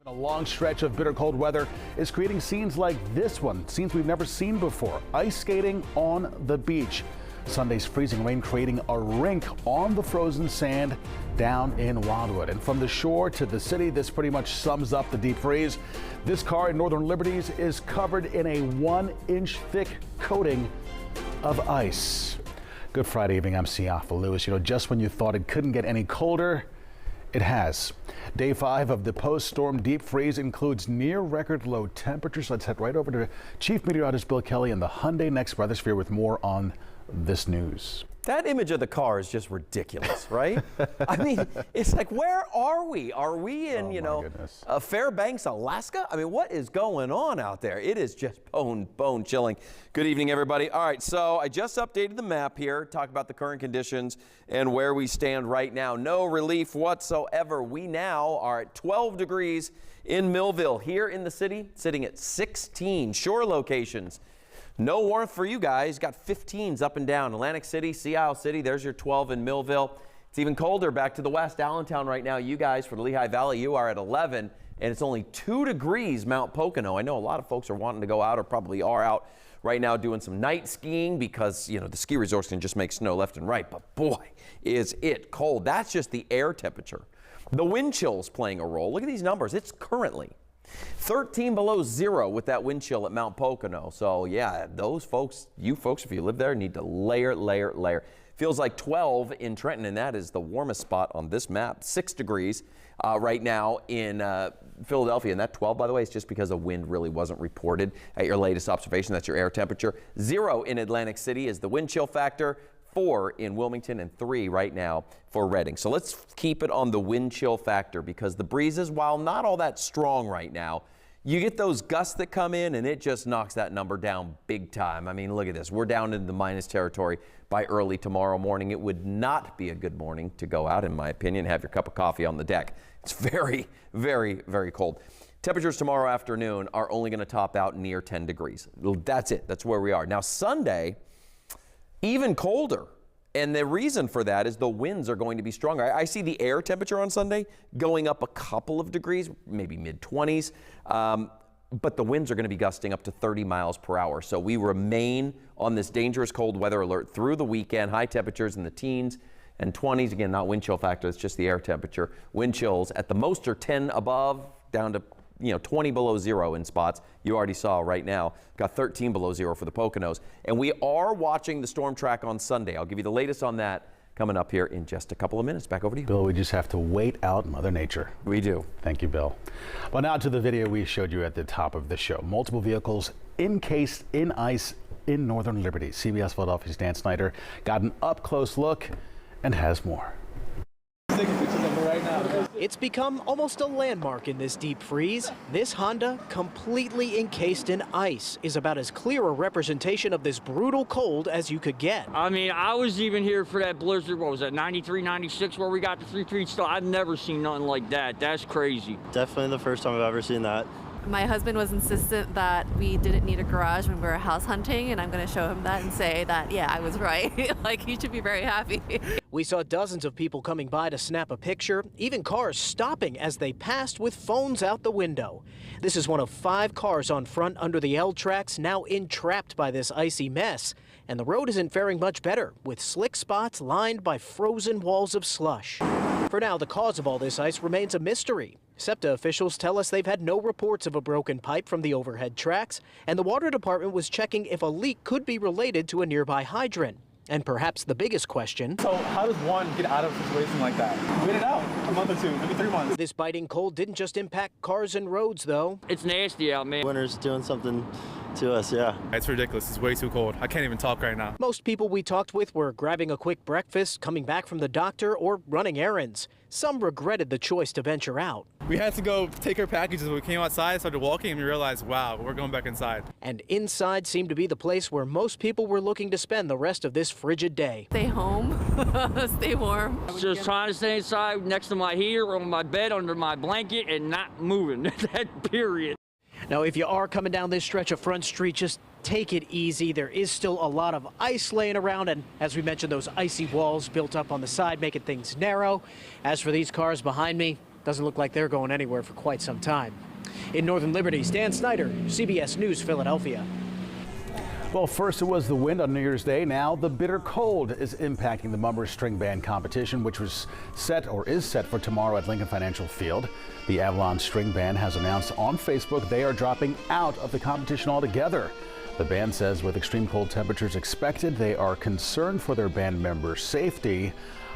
A long stretch of bitter cold weather is creating scenes like this one, scenes we've never seen before. Ice skating on the beach. Sunday's freezing rain creating a rink on the frozen sand down in Wildwood. And from the shore to the city, this pretty much sums up the deep freeze. This car in Northern Liberties is covered in a 1-inch thick coating of ice. Good Friday evening, I'm Siafa Lewis. Just when you thought it couldn't get any colder, it has. Day 5 of the post-storm deep freeze includes near record low temperatures. Let's head right over to Chief Meteorologist Bill Kelly in the Hyundai Next Weathersphere with more on this news. That image of the car is just ridiculous, right? I mean, it's like, where are we? Are we in, Fairbanks, Alaska? I mean, what is going on out there? It is just bone chilling. Good evening, everybody. All right, so I just updated the map here, talk about the current conditions and where we stand right now. No relief whatsoever. We now are at 12 degrees in Millville, here in the city, sitting at 16 shore locations. No warmth for you guys. Got 15s up and down. Atlantic City, Sea Isle City, there's your 12 in Millville. It's even colder back to the west. Allentown right now, you guys for the Lehigh Valley, you are at 11, and it's only 2 degrees Mount Pocono. I know a lot of folks are wanting to go out or probably are out right now doing some night skiing because, the ski resorts can just make snow left and right. But boy, is it cold. That's just the air temperature. The wind chill's playing a role. Look at these numbers. It's currently 13 below zero with that wind chill at Mount Pocono. So yeah, those folks, you folks, if you live there, need to layer. Feels like 12 in Trenton, and that is the warmest spot on this map. 6 degrees right now in Philadelphia, and that 12, by the way, is just because the wind really wasn't reported at your latest observation. That's your air temperature. 0 in Atlantic City is the wind chill factor. 4 in Wilmington and 3 right now for Reading. So let's keep it on the wind chill factor because the breezes, while not all that strong right now, you get those gusts that come in and it just knocks that number down big time. I mean, look at this. We're down into the minus territory by early tomorrow morning. It would not be a good morning to go out, in my opinion, have your cup of coffee on the deck. It's very, very, very cold. Temperatures tomorrow afternoon are only going to top out near 10 degrees. That's it. That's where we are. Now, Sunday, even colder, and the reason for that is the winds are going to be stronger. I see the air temperature on Sunday going up a couple of degrees, maybe mid-20s, but the winds are going to be gusting up to 30 miles per hour. So we remain on this dangerous cold weather alert through the weekend. High temperatures in the teens and 20s. Again, not wind chill factor, it's just the air temperature. Wind chills at the most are 10 above, down to 20 below zero in spots. You already saw right now, got 13 below zero for the Poconos. And we are watching the storm track on Sunday. I'll give you the latest on that coming up here in just a couple of minutes. Back over to you. Bill, we just have to wait out Mother Nature. We do. Thank you, Bill. Well, now to the video we showed you at the top of the show. Multiple vehicles encased in ice in Northern Liberty. CBS Philadelphia's Dan Snyder got an up-close look and has more. It's become almost a landmark in this deep freeze. This Honda, completely encased in ice, is about as clear a representation of this brutal cold as you could get. I mean, I was even here for that blizzard, what was that, 93, 96, where we got the 3 feet still. I've never seen nothing like that. That's crazy. Definitely the first time I've ever seen that. My husband was insistent that we didn't need a garage when we were house hunting, and I'm going to show him that and say that, yeah, I was right. Like, he should be very happy. We saw dozens of people coming by to snap a picture, even cars stopping as they passed with phones out the window. This is one of 5 cars on front under the L tracks now entrapped by this icy mess. And the road isn't faring much better, with slick spots lined by frozen walls of slush. For now, the cause of all this ice remains a mystery. SEPTA officials tell us they've had no reports of a broken pipe from the overhead tracks, and the water department was checking if a leak could be related to a nearby hydrant. And perhaps the biggest question. So how does one get out of a situation like that? Wait it out a month or 2, maybe 3 months. This biting cold didn't just impact cars and roads, though. It's nasty out, man. Winter's doing something to us, yeah. It's ridiculous. It's way too cold. I can't even talk right now. Most people we talked with were grabbing a quick breakfast, coming back from the doctor, or running errands. Some regretted the choice to venture out. We had to go take our packages. We came outside, started walking, and we realized, wow, we're going back inside. And inside seemed to be the place where most people were looking to spend the rest of this frigid day. Stay home, stay warm. Just trying to stay inside next to my heater, on my bed, under my blanket, and not moving. That period. Now, if you are coming down this stretch of Front Street, just take it easy. There is still a lot of ice laying around, and as we mentioned, those icy walls built up on the side making things narrow. As for these cars behind me, Doesn't look like they're going anywhere for quite some time. In Northern Liberty, Dan Snyder, CBS News, Philadelphia. Well, first it was the wind on New Year's Day. Now the bitter cold is impacting the Mummers String Band competition, which was set or is set for tomorrow at Lincoln Financial Field. The Avalon String Band has announced on Facebook they are dropping out of the competition altogether. The band says with extreme cold temperatures expected, they are concerned for their band members' safety.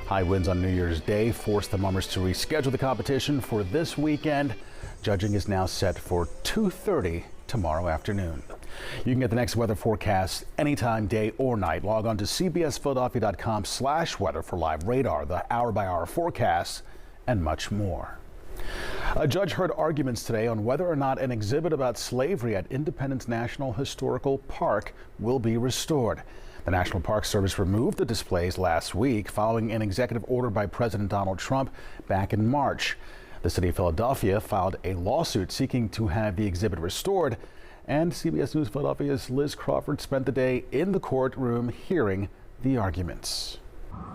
High winds on New Year's Day forced the Mummers to reschedule the competition for this weekend. Judging is now set for 2:30 tomorrow afternoon. You can get the next weather forecast anytime, day or night. Log on to cbsphiladelphia.com/weather for live radar, the hour-by-hour forecast, and much more. A judge heard arguments today on whether or not an exhibit about slavery at Independence National Historical Park will be restored. The National Park Service removed the displays last week following an executive order by President Donald Trump back in March. The city of Philadelphia filed a lawsuit seeking to have the exhibit restored, and CBS News Philadelphia's Liz Crawford spent the day in the courtroom hearing the arguments.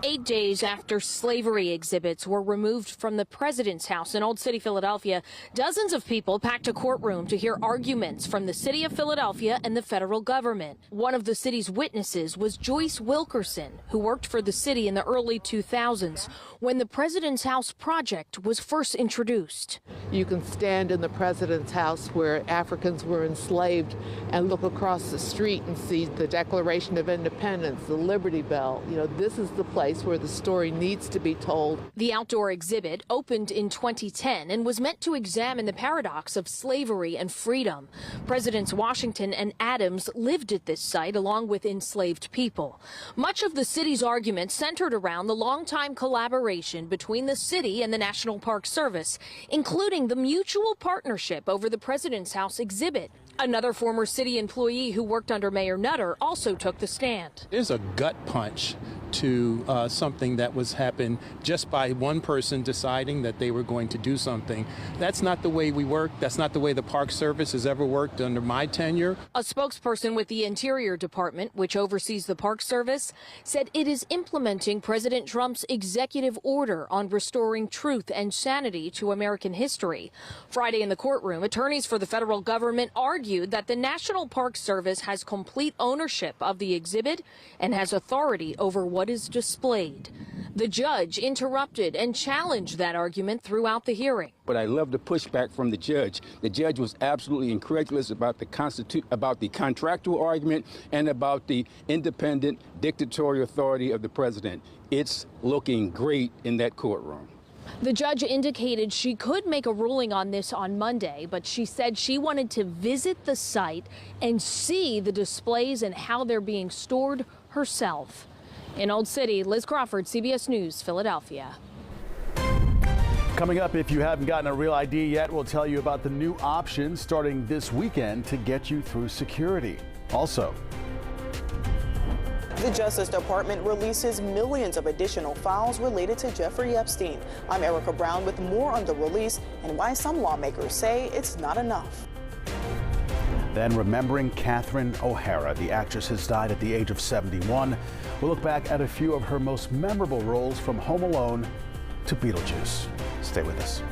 8 days after slavery exhibits were removed from the president's house in Old City, Philadelphia, dozens of people packed a courtroom to hear arguments from the city of Philadelphia and the federal government. One of the city's witnesses was Joyce Wilkerson, who worked for the city in the early 2000s when the president's house project was first introduced. You can stand in the president's house where Africans were enslaved and look across the street and see the Declaration of Independence, the Liberty Bell. You know, this is the place where the story needs to be told. The outdoor exhibit opened in 2010 and was meant to examine the paradox of slavery and freedom. Presidents Washington and Adams lived at this site along with enslaved people. Much of the city's argument centered around the longtime collaboration between the city and the National Park Service, including the mutual partnership over the President's House exhibit. Another former city employee who worked under Mayor Nutter also took the stand. There's a gut punch to something that was happened just by one person deciding that they were going to do something. That's not the way we work. That's not the way the Park Service has ever worked under my tenure. A spokesperson with the Interior Department, which oversees the Park Service, said it is implementing President Trump's executive order on restoring truth and sanity to American history. Friday in the courtroom, attorneys for the federal government argued that the National Park Service has complete ownership of the exhibit and has authority over what is displayed. The judge interrupted and challenged that argument throughout the hearing. But I love the pushback from the judge. The judge was absolutely incredulous about the contractual argument and about the independent dictatorial authority of the president. It's looking great in that courtroom. The judge indicated she could make a ruling on this on Monday, but she said she wanted to visit the site and see the displays and how they're being stored herself. In Old City, Liz Crawford, CBS News, Philadelphia. Coming up, if you haven't gotten a real ID yet, we'll tell you about the new options starting this weekend to get you through security. Also, the Justice Department releases millions of additional files related to Jeffrey Epstein. I'm Erica Brown with more on the release and why some lawmakers say it's not enough. Then remembering Catherine O'Hara, the actress has died at the age of 71. We'll look back at a few of her most memorable roles from Home Alone to Beetlejuice. Stay with us.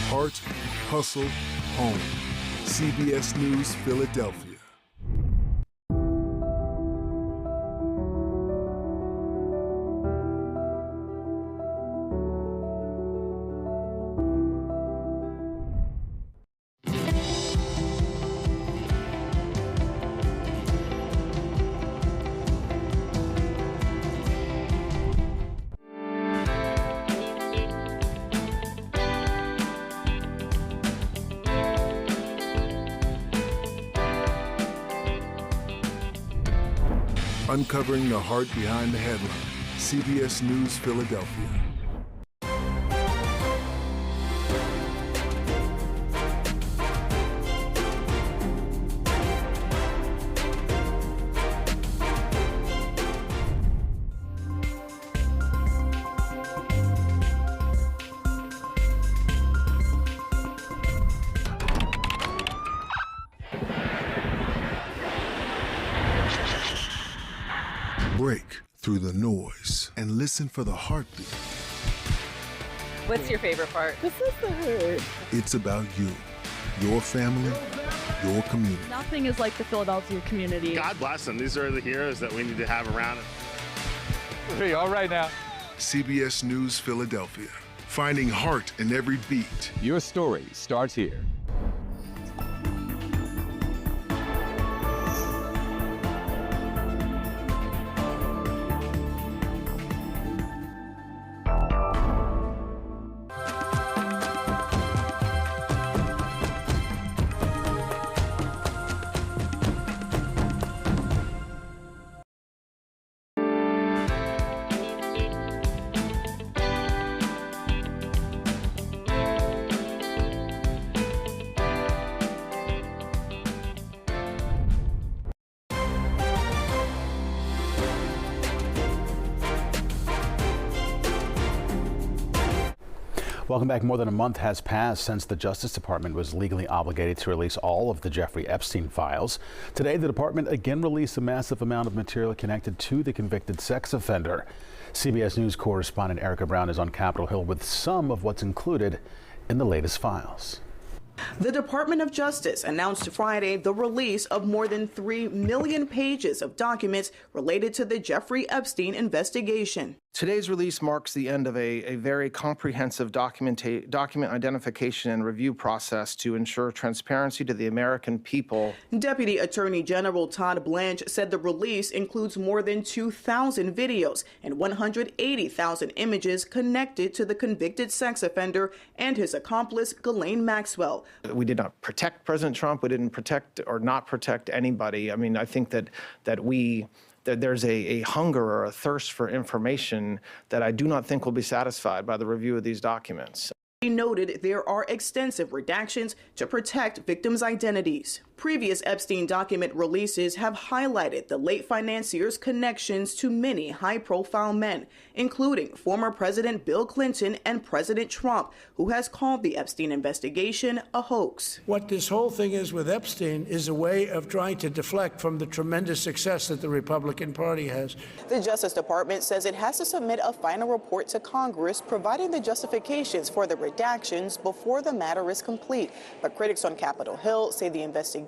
Heart, hustle, home. CBS News, Philadelphia. Uncovering the heart behind the headline. CBS News Philadelphia. Break through the noise and listen for the heartbeat. What's your favorite part? This is the hurt. It's about you, your family, your community. Nothing is like the Philadelphia community. God bless them. These are the heroes that we need to have around. Hey, all right now. CBS News Philadelphia. Finding heart in every beat. Your story starts here. Welcome back. More than a month has passed since the Justice Department was legally obligated to release all of the Jeffrey Epstein files. Today, the department again released a massive amount of material connected to the convicted sex offender. CBS News correspondent Erica Brown is on Capitol Hill with some of what's included in the latest files. The Department of Justice announced Friday the release of more than 3 million pages of documents related to the Jeffrey Epstein investigation. Today's release marks the end of a very comprehensive document identification and review process to ensure transparency to the American people. Deputy Attorney General Todd Blanche said the release includes more than 2,000 videos and 180,000 images connected to the convicted sex offender and his accomplice, Ghislaine Maxwell. We did not protect President Trump. We didn't protect or not protect anybody. I mean, I think that there's a hunger or a thirst for information that I do not think will be satisfied by the review of these documents. He noted there are extensive redactions to protect victims' identities. Previous Epstein document releases have highlighted the late financier's connections to many high-profile men, including former President Bill Clinton and President Trump, who has called the Epstein investigation a hoax. What this whole thing is with Epstein is a way of trying to deflect from the tremendous success that the Republican Party has. The Justice Department says it has to submit a final report to Congress providing the justifications for the redactions before the matter is complete. But critics on Capitol Hill say the investigation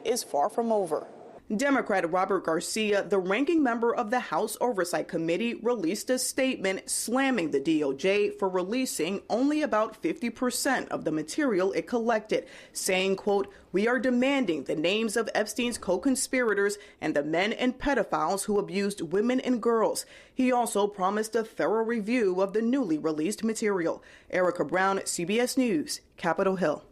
is far from over. Democrat Robert Garcia, the ranking member of the House Oversight Committee, released a statement slamming the DOJ for releasing only about 50% of the material it collected, saying, quote, "We are demanding the names of Epstein's co-conspirators and the men and pedophiles who abused women and girls." He also promised a thorough review of the newly released material. Erica Brown, CBS News, Capitol Hill.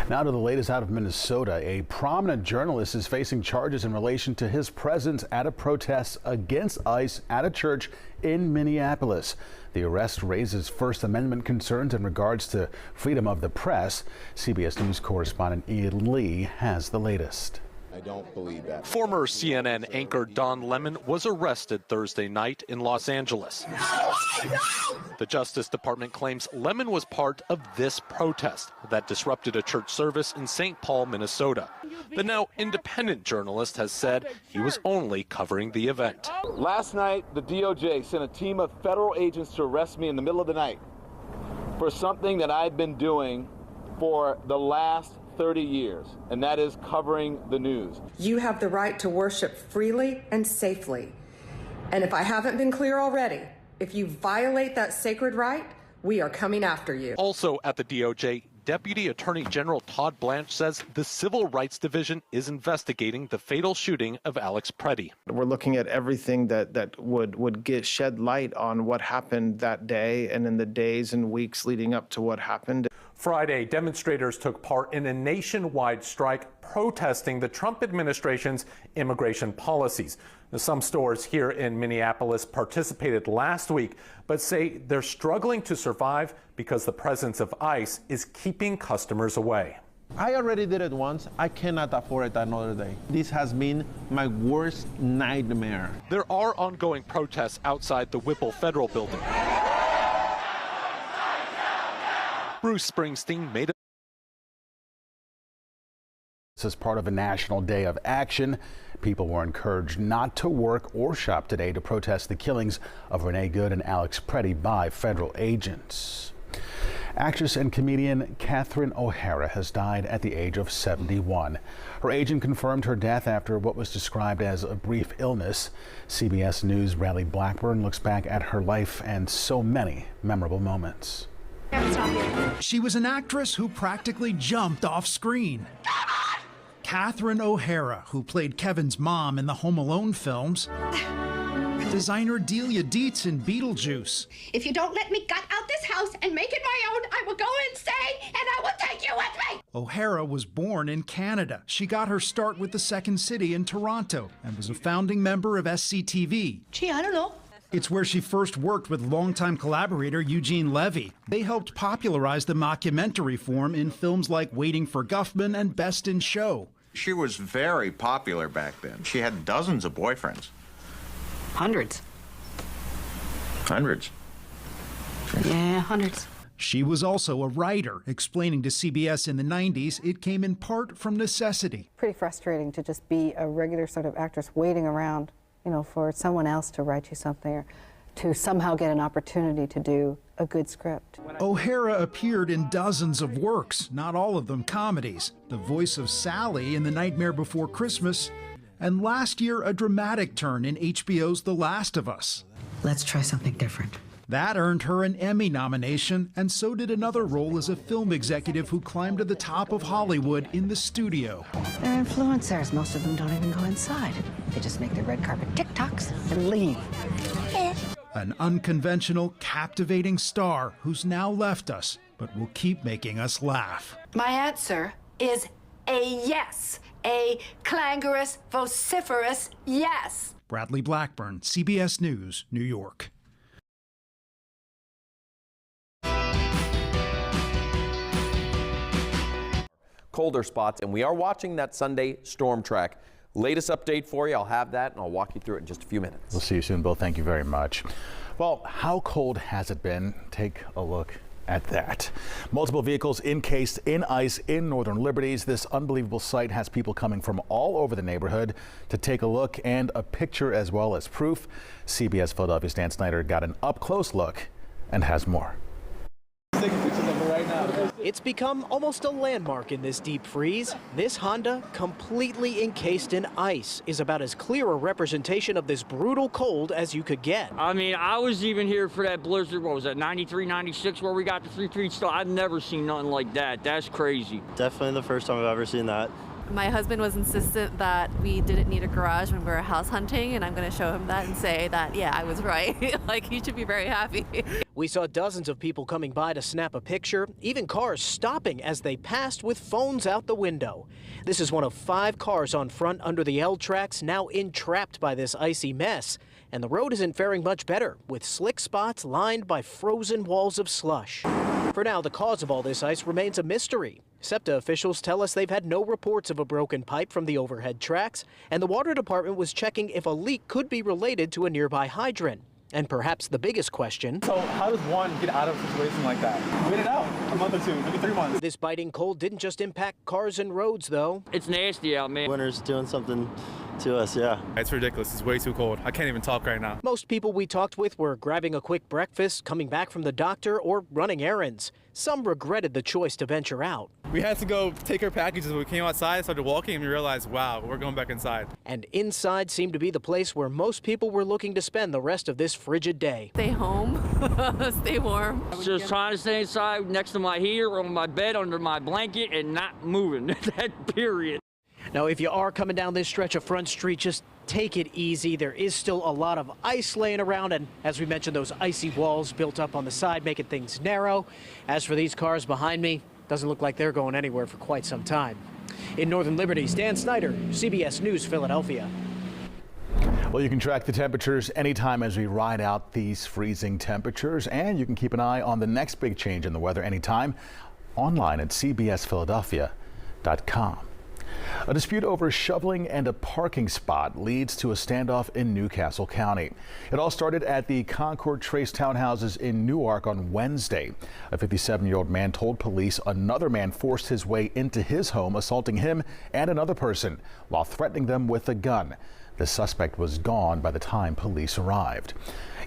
Now to the latest out of Minnesota. A prominent journalist is facing charges in relation to his presence at a protest against ICE at a church in Minneapolis. The arrest raises First Amendment concerns in regards to freedom of the press. CBS News correspondent Ian Lee has the latest. I don't believe that. Former CNN anchor Don Lemon was arrested Thursday night in Los Angeles. The Justice Department claims Lemon was part of this protest that disrupted a church service in St. Paul, Minnesota. The now independent journalist has said he was only covering the event. Last night, the DOJ sent a team of federal agents to arrest me in the middle of the night for something that I've been doing for the last 30 years, and that is covering the news. You have the right to worship freely and safely. And if I haven't been clear already, if you violate that sacred right, we are coming after you. Also at the DOJ, Deputy Attorney General Todd Blanche says the Civil Rights Division is investigating the fatal shooting of Alex Preddy. We're looking at everything that would shed light on what happened that day and in the days and weeks leading up to what happened. Friday, demonstrators took part in a nationwide strike protesting the Trump administration's immigration policies. Now, some stores here in Minneapolis participated last week, but say they're struggling to survive because the presence of ice is keeping customers away. I already did it once. I cannot afford it another day. This has been my worst nightmare. There are ongoing protests outside the Whipple Federal Building. Bruce Springsteen made it. This is part of a national day of action. People were encouraged not to work or shop today to protest the killings of Renee Good and Alex Preddy by federal agents. Actress and comedian Catherine O'Hara has died at the age of 71. Her agent confirmed her death after what was described as a brief illness. CBS News' Bradley Blackburn looks back at her life and so many memorable moments. She was an actress who practically jumped off screen. Catherine O'Hara, who played Kevin's mom in the Home Alone films. Designer Delia Dietz in Beetlejuice. If you don't let me gut out this house and make it my own, I will go insane and I will take you with me. O'Hara was born in Canada. She got her start with the Second City in Toronto and was a founding member of SCTV. Gee, I don't know. It's where she first worked with longtime collaborator Eugene Levy. They helped popularize the mockumentary form in films like Waiting for Guffman and Best in Show. She was very popular back then. She had dozens of boyfriends. Hundreds. Hundreds. Yeah, hundreds. She was also a writer, explaining to CBS in the 90s it came in part from necessity. Pretty frustrating to just be a regular sort of actress waiting around, for someone else to write you something or to somehow get an opportunity to do a good script. O'Hara appeared in dozens of works, not all of them comedies. The voice of Sally in The Nightmare Before Christmas, and last year a dramatic turn in HBO's The Last of Us. Let's try something different. That earned her an Emmy nomination, and so did another role as a film executive who climbed to the top of Hollywood in the studio. They're influencers. Most of them don't even go inside. They just make their red carpet TikToks and leave. An unconventional, captivating star who's now left us, but will keep making us laugh. My answer is a yes. A clangorous, vociferous yes. Bradley Blackburn, CBS News, New York. Colder spots, and we are watching that Sunday storm track. Latest update for you. I'll have that, and I'll walk you through it in just a few minutes. We'll see you soon, Bill. Thank you very much. Well, how cold has it been? Take a look at that. Multiple vehicles encased in ice in Northern Liberties. This unbelievable sight has people coming from all over the neighborhood to take a look and a picture as well as proof. CBS Philadelphia's Dan Snyder got an up-close look and has more. It's become almost a landmark in this deep freeze. This Honda, completely encased in ice, is about as clear a representation of this brutal cold as you could get. I mean, I was even here for that blizzard, what was that, 93, 96, where we got the 3 feet snow. I've never seen nothing like that. That's crazy. Definitely the first time I've ever seen that. My husband was insistent that we didn't need a garage when we were house hunting, and I'm going to show him that and say that, yeah, I was right. Like, he should be very happy. We saw dozens of people coming by to snap a picture, even cars stopping as they passed with phones out the window. This is one of 5 cars on front under the L tracks now entrapped by this icy mess. And the road isn't faring much better, with slick spots lined by frozen walls of slush. For now, the cause of all this ice remains a mystery. SEPTA officials tell us they've had no reports of a broken pipe from the overhead tracks, and the water department was checking if a leak could be related to a nearby hydrant. And perhaps the biggest question. So how does one get out of a situation like that? Wait it out a month or 2, maybe 3 months. This biting cold didn't just impact cars and roads, though. It's nasty out, man. Winter's doing something to us, yeah. It's ridiculous. It's way too cold. I can't even talk right now. Most people we talked with were grabbing a quick breakfast, coming back from the doctor, or running errands. Some regretted the choice to venture out. We had to go take our packages. We came outside, started walking, and we realized, wow, we're going back inside. And inside seemed to be the place where most people were looking to spend the rest of this frigid day. Stay home, stay warm. Just trying to stay inside next to my heater, on my bed, under my blanket, and not moving. That period. Now, if you are coming down this stretch of Front Street, just take it easy. There is still a lot of ice laying around, and as we mentioned, those icy walls built up on the side, making things narrow. As for these cars behind me, doesn't look like they're going anywhere for quite some time. In Northern Liberties, Dan Snyder, CBS News, Philadelphia. Well, you can track the temperatures anytime as we ride out these freezing temperatures, and you can keep an eye on the next big change in the weather anytime online at cbsphiladelphia.com. A dispute over shoveling and a parking spot leads to a standoff in Newcastle County. It all started at the Concord Trace townhouses in Newark on Wednesday. A 57-year-old man told police another man forced his way into his home, assaulting him and another person while threatening them with a gun. The suspect was gone by the time police arrived.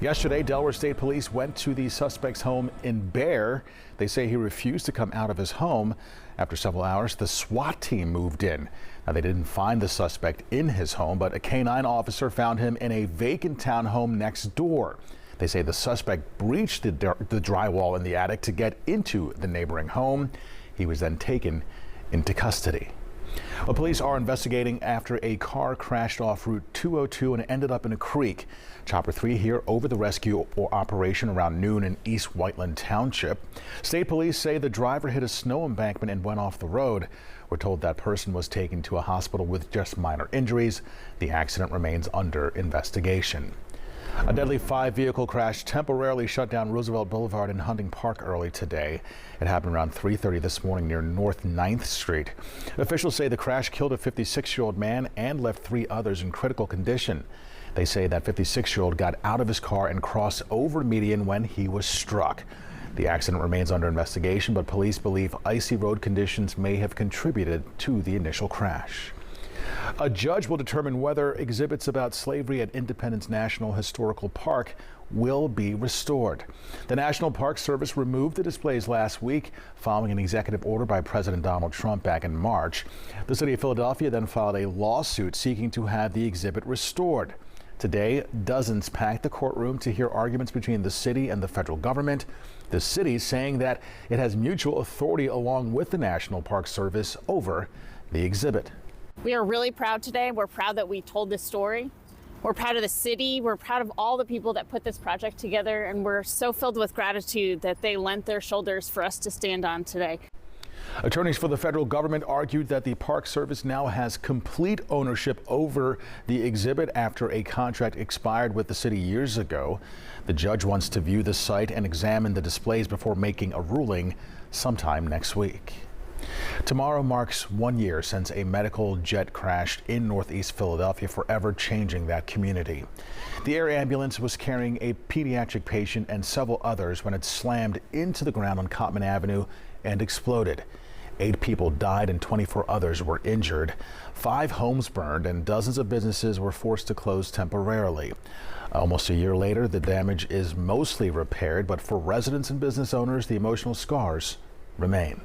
Yesterday, Delaware State Police went to the suspect's home in Bear. They say he refused to come out of his home. After several hours, the SWAT team moved in. Now, they didn't find the suspect in his home, but a canine officer found him in a vacant townhome next door. They say the suspect breached the drywall in the attic to get into the neighboring home. He was then taken into custody. Well, police are investigating after a car crashed off Route 202 and ended up in a creek. Chopper 3 here over the rescue operation around noon in East Whiteland Township. State police say the driver hit a snow embankment and went off the road. We're told that person was taken to a hospital with just minor injuries. The accident remains under investigation. A deadly 5-vehicle crash temporarily shut down Roosevelt Boulevard in Hunting Park early today. It happened around 3:30 this morning near North 9th Street. Officials say the crash killed a 56-year-old man and left 3 others in critical condition. They say that 56-year-old got out of his car and crossed over the median when he was struck. The accident remains under investigation, but police believe icy road conditions may have contributed to the initial crash. A judge will determine whether exhibits about slavery at Independence National Historical Park will be restored. The National Park Service removed the displays last week following an executive order by President Donald Trump back in March. The city of Philadelphia then filed a lawsuit seeking to have the exhibit restored. Today, dozens packed the courtroom to hear arguments between the city and the federal government. The city saying that it has mutual authority along with the National Park Service over the exhibit. We are really proud today. We're proud that we told this story. We're proud of the city. We're proud of all the people that put this project together, and we're so filled with gratitude that they lent their shoulders for us to stand on today. Attorneys for the federal government argued that the Park Service now has complete ownership over the exhibit after a contract expired with the city years ago. The judge wants to view the site and examine the displays before making a ruling sometime next week. Tomorrow marks 1 year since a medical jet crashed in Northeast Philadelphia, forever changing that community. The air ambulance was carrying a pediatric patient and several others when it slammed into the ground on Cottman Avenue and exploded. 8 people died and 24 others were injured. 5 homes burned and dozens of businesses were forced to close temporarily. Almost a year later, the damage is mostly repaired, but for residents and business owners, the emotional scars remain.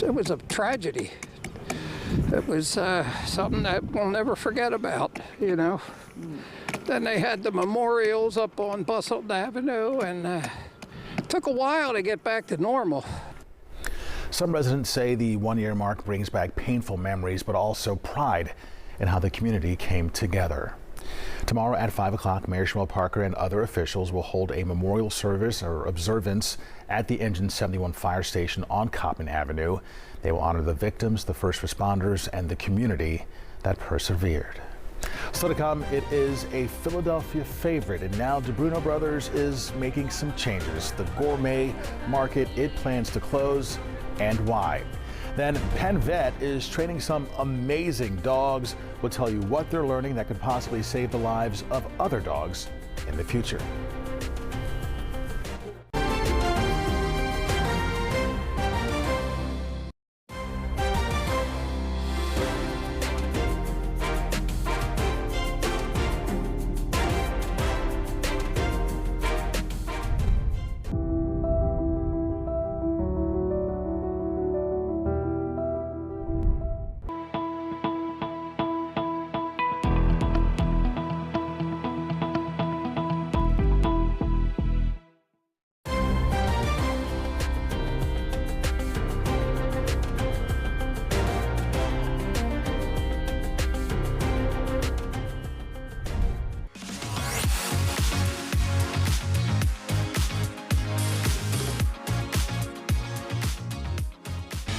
It was a tragedy. It was something that we'll never forget about, you know. Then they had the memorials up on Busselton Avenue, and it took a while to get back to normal. Some residents say the 1-year mark brings back painful memories, but also pride in how the community came together. Tomorrow at 5 o'clock, Mayor Shmuel Parker and other officials will hold a memorial service or observance at the Engine 71 fire station on Cottman Avenue. They will honor the victims, the first responders, and the community that persevered. Still to come, it is a Philadelphia favorite, and now DeBruno Brothers is making some changes. The gourmet market, it plans to close, and why. Then Penn Vet is training some amazing dogs. We'll tell you what they're learning that could possibly save the lives of other dogs in the future.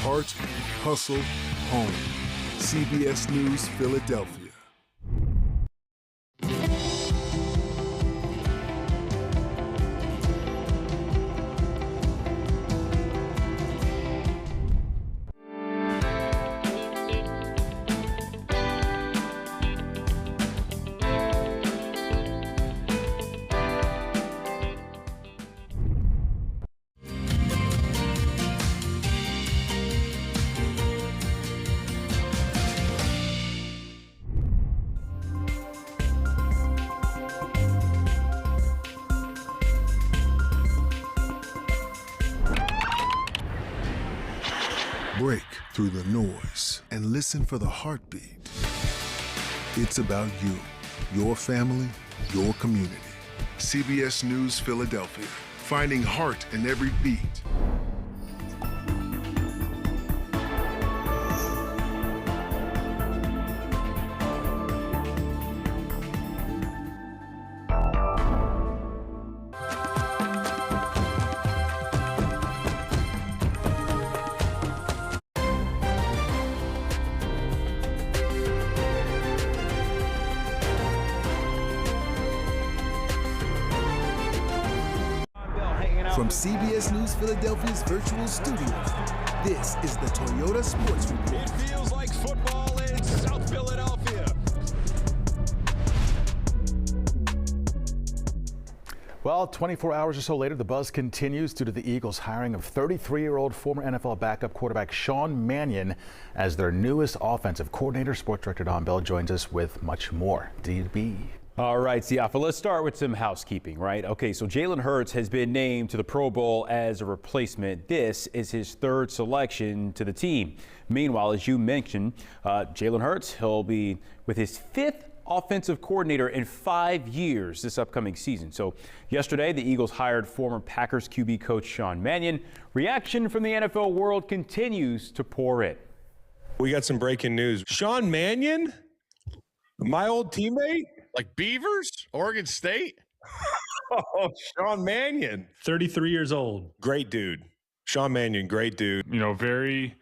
Heart, hustle, home. CBS News, Philadelphia. Break through the noise and listen for the heartbeat. It's about you, your family, your community. CBS News Philadelphia, finding heart in every beat. From CBS News Philadelphia's virtual studios, this is the Toyota Sports Report. It feels like football in South Philadelphia. Well, 24 hours or so later, the buzz continues due to the Eagles' hiring of 33-year-old former NFL backup quarterback Sean Mannion as their newest offensive coordinator. Sports Director Don Bell joins us with much more. DB. All right, Siafa, let's start with some housekeeping, right? Okay, so Jalen Hurts has been named to the Pro Bowl as a replacement. This is his third selection to the team. Meanwhile, as you mentioned, Jalen Hurts, he'll be with his fifth offensive coordinator in 5 years this upcoming season. So yesterday, the Eagles hired former Packers QB coach Sean Mannion. Reaction from the NFL world continues to pour in. We got some breaking news. Sean Mannion, my old teammate? Like Beavers? Oregon State? Oh, Sean Mannion. 33 years old. Great dude. Sean Mannion, great dude. You know, very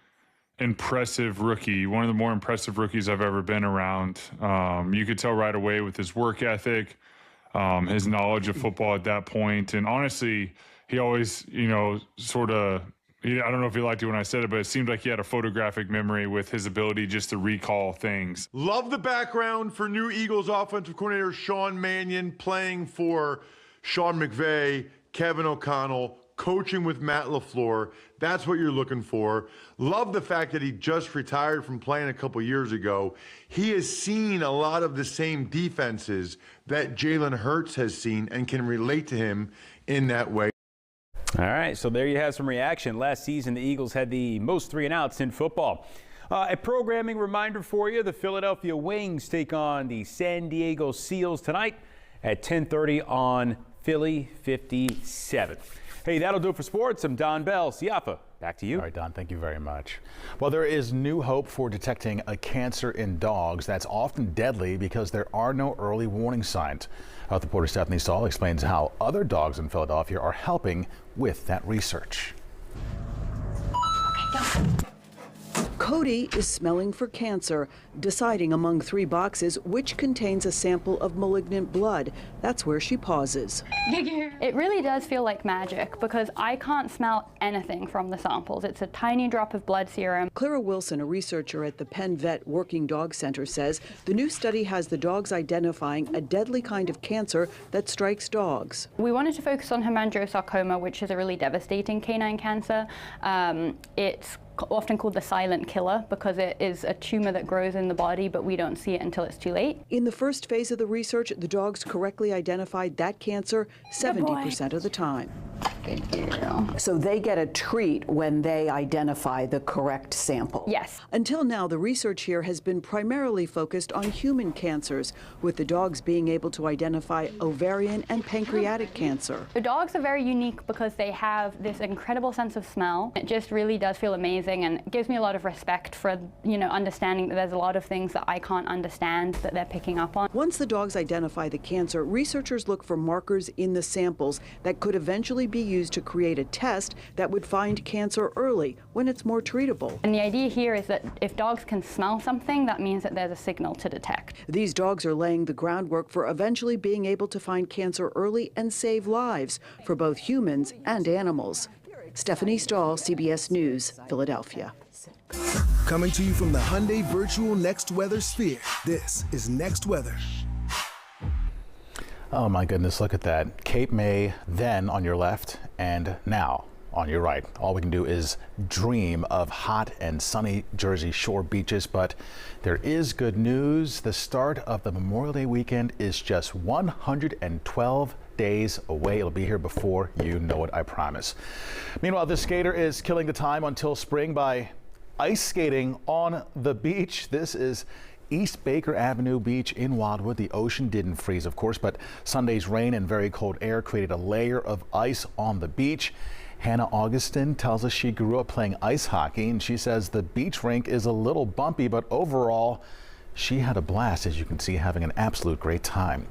impressive rookie. One of the more impressive rookies I've ever been around. You could tell right away with his work ethic, his knowledge of football at that point. And honestly, he always, you know, sort of, I don't know if he liked it when I said it, but it seemed like he had a photographic memory with his ability just to recall things. Love the background for new Eagles offensive coordinator Sean Mannion, playing for Sean McVay, Kevin O'Connell, coaching with Matt LaFleur. That's what you're looking for. Love the fact that he just retired from playing a couple years ago. He has seen a lot of the same defenses that Jalen Hurts has seen and can relate to him in that way. All right, so there you have some reaction. Last season, the Eagles had the most 3-and-outs in football. A programming reminder for you, the Philadelphia Wings take on the San Diego Seals tonight at 10:30 on Philly 57. Hey, that'll do it for sports. I'm Don Bell. Siafa, back to you. All right, Don, thank you very much. Well, there is new hope for detecting a cancer in dogs that's often deadly because there are no early warning signs. Health reporter Stephanie Stahl explains how other dogs in Philadelphia are helping with that research. Okay, go. Cody is smelling for cancer, deciding among 3 boxes which contains a sample of malignant blood. That's where she pauses. It really does feel like magic because I can't smell anything from the samples. It's a tiny drop of blood serum. Clara Wilson, a researcher at the Penn Vet Working Dog Center, says the new study has the dogs identifying a deadly kind of cancer that strikes dogs. We wanted to focus on hemangiosarcoma, which is a really devastating canine cancer. It's often called the silent killer because it is a tumor that grows in the body, but we don't see it until it's too late. In the first phase of the research, the dogs correctly identified that cancer 70% of the time. Thank you. So they get a treat when they identify the correct sample? Yes. Until now, the research here has been primarily focused on human cancers, with the dogs being able to identify ovarian and pancreatic cancer. The dogs are very unique because they have this incredible sense of smell. It just really does feel amazing and gives me a lot of respect for, understanding that there's a lot of things that I can't understand that they're picking up on. Once the dogs identify the cancer, researchers look for markers in the samples that could eventually be used to create a test that would find cancer early when it's more treatable. And the idea here is that if dogs can smell something, that means that there's a signal to detect. These dogs are laying the groundwork for eventually being able to find cancer early and save lives for both humans and animals. Stephanie Stahl, CBS News, Philadelphia. Coming to you from the Hyundai Virtual Next Weather Sphere, this is Next Weather. Oh my goodness, look at that. Cape May then on your left and now on your right. All we can do is dream of hot and sunny Jersey Shore beaches, but there is good news. The start of the Memorial Day weekend is just 112 days away. It'll be here before you know it, I promise. Meanwhile, this skater is killing the time until spring by ice skating on the beach. This is East Baker Avenue Beach in Wildwood. The ocean didn't freeze, of course, but Sunday's rain and very cold air created a layer of ice on the beach. Hannah Augustin tells us she grew up playing ice hockey, and she says the beach rink is a little bumpy, but overall, she had a blast, as you can see, having an absolute great time.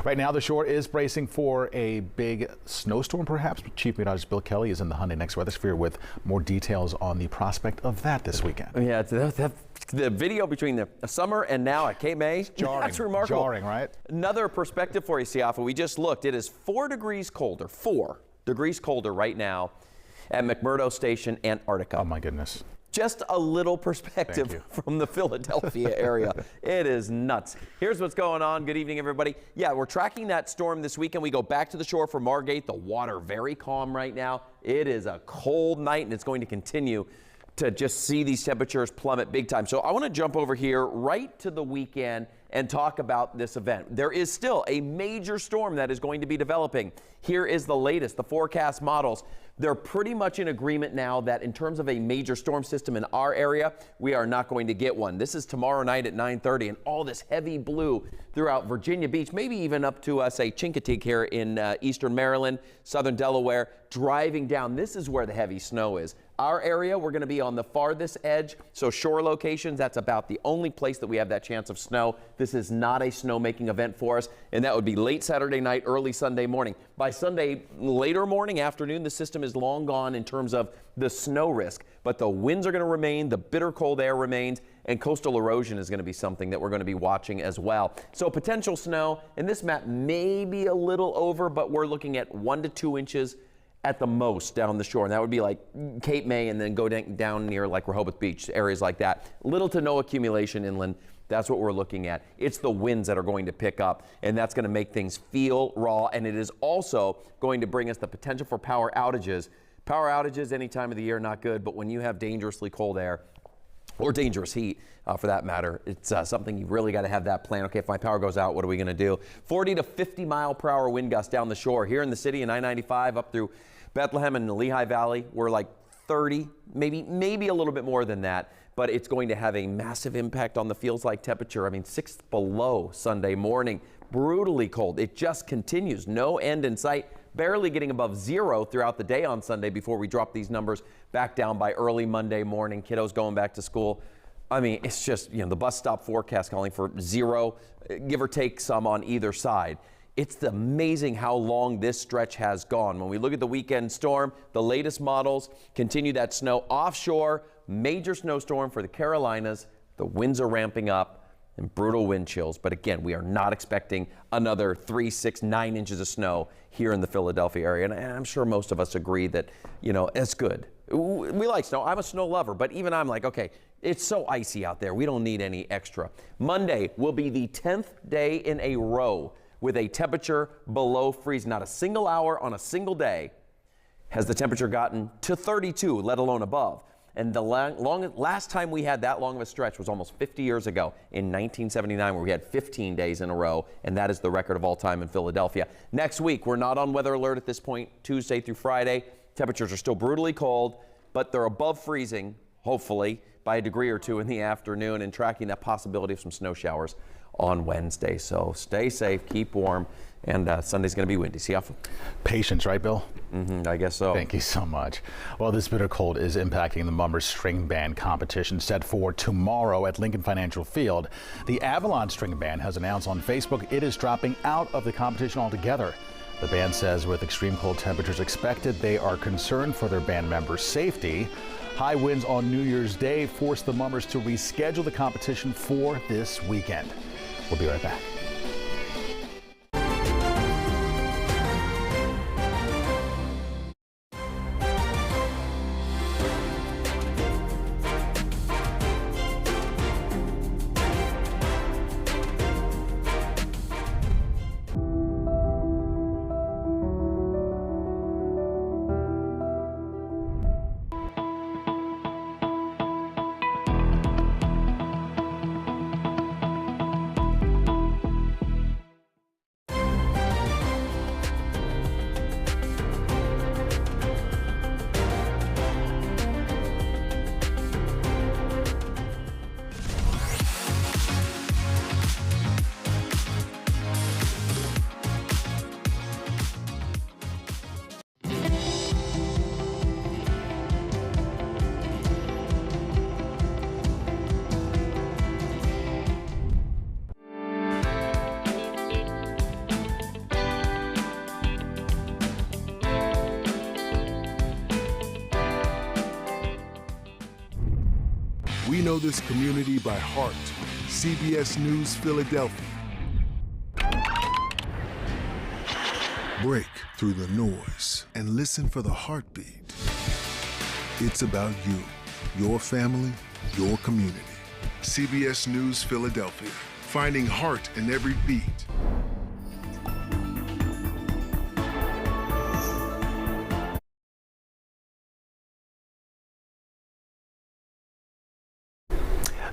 Right now, the shore is bracing for a big snowstorm, perhaps. Chief Meteorologist Bill Kelly is in the Hyundai Next Weather Sphere with more details on the prospect of that this weekend. Yeah, the video between the summer and now at Cape May, jarring, that's remarkable. Jarring, right? Another perspective for you, Siafa. We just looked. It is 4 degrees colder, 4 degrees colder right now at McMurdo Station, Antarctica. Oh, my goodness. Just a little perspective from the Philadelphia area. It is nuts. Here's what's going on. Good evening, everybody. Yeah, we're tracking that storm this weekend. We go back to the shore for Margate. The water very calm right now. It is a cold night, and it's going to continue to just see these temperatures plummet big time. So I want to jump over here right to the weekend and talk about this event. There is still a major storm that is going to be developing. Here is the latest, the forecast models. They're pretty much in agreement now that in terms of a major storm system in our area, we are not going to get one. This is tomorrow night at 9:30, and all this heavy blue throughout Virginia Beach, maybe even up to, say, Chincoteague here in eastern Maryland, southern Delaware, driving down. This is where the heavy snow is. Our area, we're going to be on the farthest edge, so shore locations, that's about the only place that we have that chance of snow. This is not a snowmaking event for us, and that would be late Saturday night, early Sunday morning. By Sunday, later morning, afternoon, the system is long gone in terms of the snow risk, but the winds are going to remain, the bitter cold air remains, and coastal erosion is going to be something that we're going to be watching as well. So potential snow, and this map may be a little over, but we're looking at 1 to 2 inches at the most down the shore, and that would be like Cape May and then go down near like Rehoboth Beach, areas like that. Little to no accumulation inland. That's what we're looking at. It's the winds that are going to pick up, and that's going to make things feel raw, and it is also going to bring us the potential for power outages. Power outages any time of the year, not good, but when you have dangerously cold air, or dangerous heat for that matter, it's something you really got to have that plan. Okay, if my power goes out, what are we going to do? 40 to 50 mile per hour wind gusts down the shore. Here in the city in I-95 up through Bethlehem and the Lehigh Valley, we're like 30, maybe a little bit more than that, but it's going to have a massive impact on the feels like temperature. I mean, 6 below Sunday morning, brutally cold. It just continues, no end in sight. Barely getting above 0 throughout the day on Sunday before we drop these numbers back down by early Monday morning. Kiddos going back to school. I mean, it's just, the bus stop forecast calling for 0, give or take some on either side. It's amazing how long this stretch has gone. When we look at the weekend storm, the latest models continue that snow offshore, major snowstorm for the Carolinas. The winds are ramping up. And brutal wind chills. But again, we are not expecting another 3, 6, 9 inches of snow here in the Philadelphia area. And I'm sure most of us agree that, it's good. We like snow. I'm a snow lover, but even I'm like, okay, it's so icy out there. We don't need any extra. Monday will be the 10th day in a row with a temperature below freeze. Not a single hour on a single day has the temperature gotten to 32, let alone above. And the last time we had that long of a stretch was almost 50 years ago in 1979, where we had 15 days in a row, and that is the record of all time in Philadelphia. Next week, we're not on weather alert at this point, Tuesday through Friday. Temperatures are still brutally cold, but they're above freezing, hopefully, by a degree or 2 in the afternoon, and tracking that possibility of some snow showers on Wednesday. So stay safe, keep warm, and Sunday's going to be windy. See how? Patience, right, Bill? I guess so. Thank you so much. Well, this bitter cold is impacting the Mummers String Band competition set for tomorrow at Lincoln Financial Field. The Avalon String Band has announced on Facebook it is dropping out of the competition altogether. The band says with extreme cold temperatures expected, they are concerned for their band members' safety. High winds on New Year's Day forced the Mummers to reschedule the competition for this weekend. We'll be right back. We know this community by heart. CBS News Philadelphia. Break through the noise and listen for the heartbeat. It's about you, your family, your community. CBS News Philadelphia, finding heart in every beat.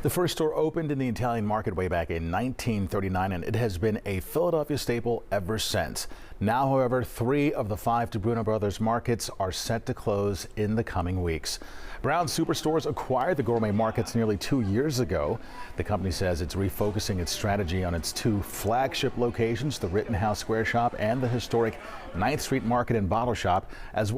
The first store opened in the Italian market way back in 1939, and it has been a Philadelphia staple ever since. Now, however, 3 of the 5 DeBruno Brothers markets are set to close in the coming weeks. Brown Superstores acquired the gourmet markets nearly 2 years ago. The company says it's refocusing its strategy on its 2 flagship locations, the Rittenhouse Square Shop and the historic 9th Street Market and Bottle Shop, as well.